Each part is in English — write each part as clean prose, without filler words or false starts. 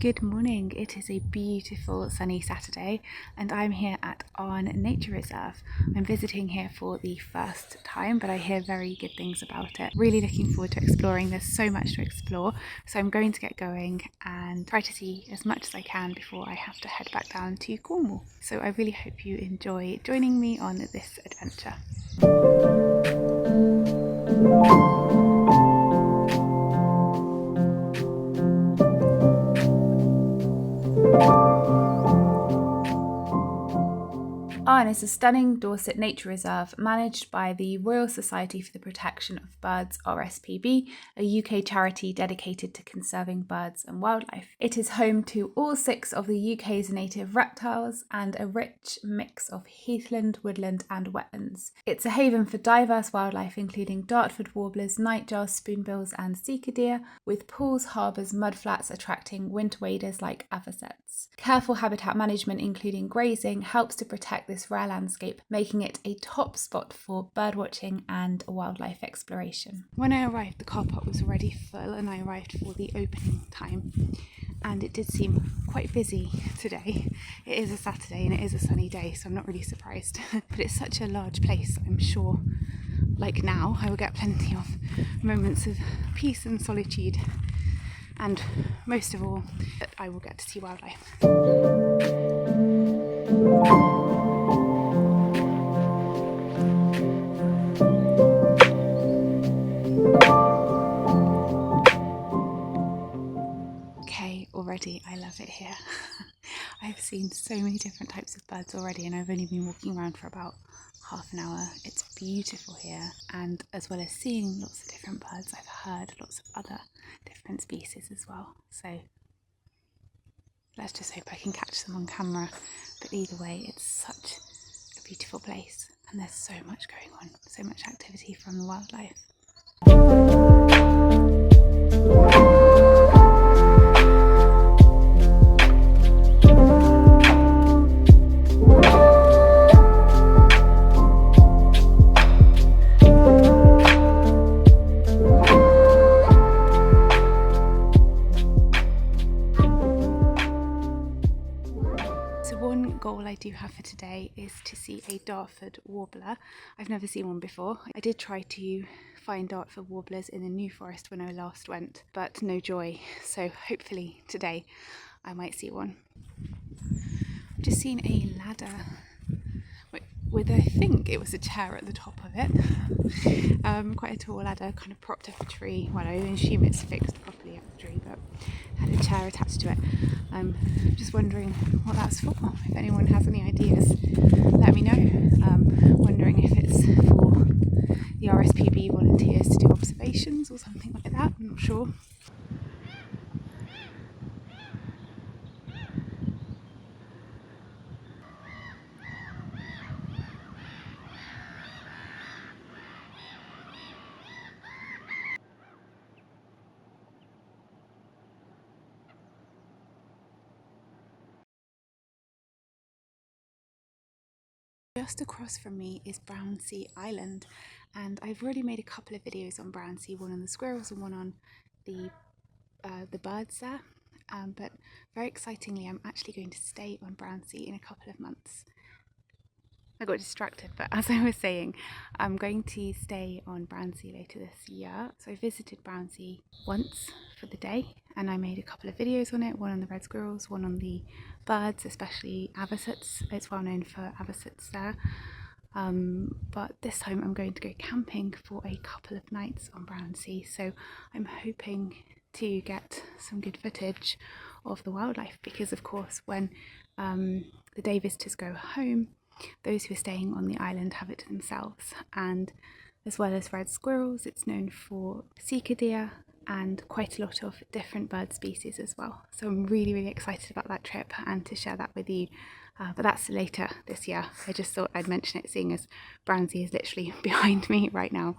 Good morning. It is a beautiful sunny Saturday and I'm here at Arne Nature Reserve. I'm visiting here for the first time, but I hear very good things about it. Really looking forward to exploring. There's so much to explore, so I'm going to get going and try to see as much as I can before I have to head back down to Cornwall. So I really hope you enjoy joining me on this adventure. Arne is a stunning Dorset nature reserve managed by the Royal Society for the Protection of Birds (RSPB), a UK charity dedicated to conserving birds and wildlife. It is home to all 6 of the UK's native reptiles and a rich mix of heathland, woodland and wetlands. It's a haven for diverse wildlife including Dartford warblers, nightjars, spoonbills and sika deer, with pools, harbours, mudflats attracting winter waders like avocets. Careful habitat management including grazing helps to protect this rare landscape, making it a top spot for birdwatching and wildlife exploration. When I arrived, the car park was already full and I arrived for the opening time, and it did seem quite busy today. It is a Saturday and it is a sunny day, so I'm not really surprised. But it's such a large place, I'm sure, like now, I will get plenty of moments of peace and solitude, and most of all, that I will get to see wildlife. Already, I love it here. I've seen so many different types of birds already, and I've only been walking around for about half an hour. It's beautiful here, and as well as seeing lots of different birds, I've heard lots of other different species as well. So let's just hope I can catch them on camera. But either way, it's such a beautiful place, and there's so much going on, so much activity from the wildlife. One goal I do have for today is to see a Dartford warbler. I've never seen one before. I did try to find Dartford warblers in the New Forest when I last went, but no joy. So hopefully today I might see one. I've just seen a ladder with, I think it was a chair at the top of it. Quite a tall ladder, kind of propped up a tree. Well, I assume it's fixed properly up the tree, but had a chair attached to it. I'm just wondering what that's for. If anyone has any ideas, let me know. Wondering if it's for the RSPB volunteers to do observations or something like that. I'm not sure. Just across from me is Brownsea Island, and I've already made a couple of videos on Brownsea, one on the squirrels and one on the birds there, but very excitingly I'm actually going to stay on Brownsea in a couple of months. I got distracted, but as I was saying, I'm going to stay on Brownsea later this year. So I visited Brownsea once for the day and I made a couple of videos on it, one on the red squirrels, one on the birds, especially avocets. It's well known for avocets there. But this time I'm going to go camping for a couple of nights on Brownsea, so I'm hoping to get some good footage of the wildlife, because of course when the day visitors go home, those who are staying on the island have it to themselves, and as well as red squirrels, it's known for sika deer and quite a lot of different bird species as well. So I'm really excited about that trip and to share that with you, but that's later this year. I just thought I'd mention it, seeing as Brownsea is literally behind me right now.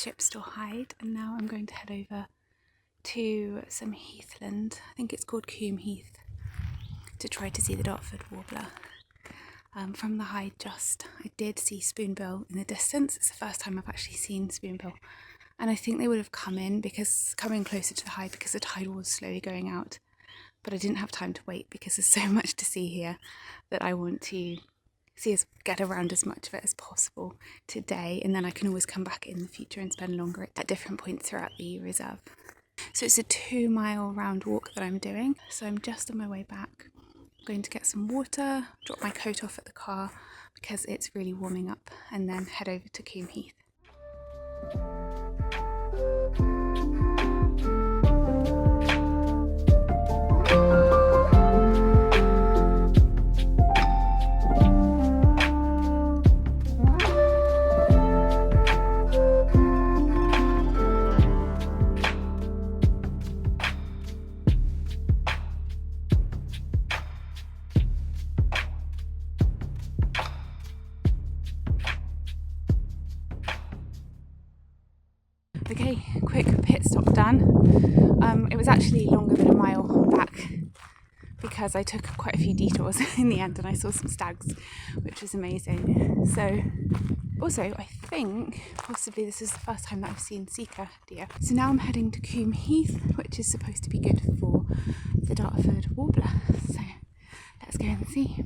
Shipstall Hyde, and now I'm going to head over to some heathland, I think it's called Coombe Heath, to try to see the Dartford warbler. From the Hyde I did see spoonbill in the distance. It's the first time I've actually seen spoonbill, and I think they would have coming closer to the Hyde because the tide was slowly going out, but I didn't have time to wait because there's so much to see here that I want to get around as much of it as possible today, and then I can always come back in the future and spend longer at different points throughout the reserve. So it's a 2-mile round walk that I'm doing, so I'm just on my way back. I'm going to get some water, drop my coat off at the car because it's really warming up, and then head over to Coombe Heath. Okay, quick pit stop done. It was actually longer than a mile back because I took quite a few detours in the end, and I saw some stags, which was amazing. So also, I think possibly this is the first time that I've seen sika deer. So now I'm heading to Coombe Heath, which is supposed to be good for the Dartford warbler. So let's go and see.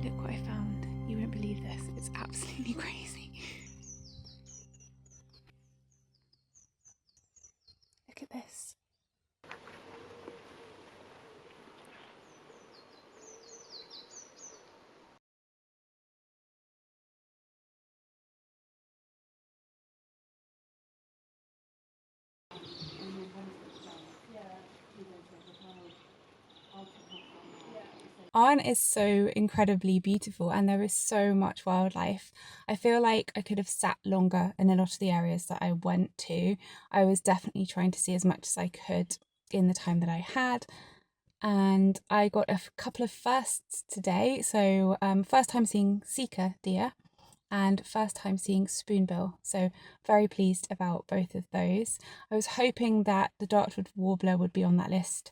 Look what I found. You won't believe this. It's absolutely crazy. Look at this. Arne is so incredibly beautiful, and there is so much wildlife. I feel like I could have sat longer in a lot of the areas that I went to. I was definitely trying to see as much as I could in the time that I had, and I got a couple of firsts today. So first time seeing sika deer and first time seeing spoonbill, so very pleased about both of those. I was hoping that the Dartford warbler would be on that list.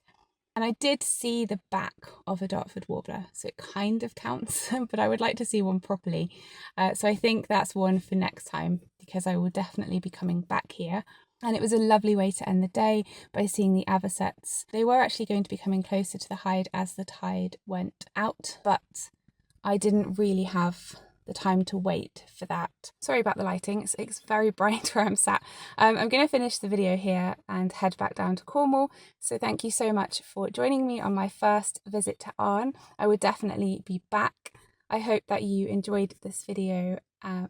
And I did see the back of a Dartford warbler, so it kind of counts, but I would like to see one properly. So I think that's one for next time, because I will definitely be coming back here. And it was a lovely way to end the day by seeing the avocets. They were actually going to be coming closer to the Hyde as the tide went out, but I didn't really have the time to wait for that. Sorry about the lighting, it's very bright where I'm sat. I'm going to finish the video here and head back down to Cornwall. So thank you so much for joining me on my first visit to Arne. I would definitely be back. I hope that you enjoyed this video.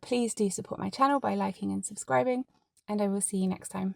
Please do support my channel by liking and subscribing, and I will see you next time.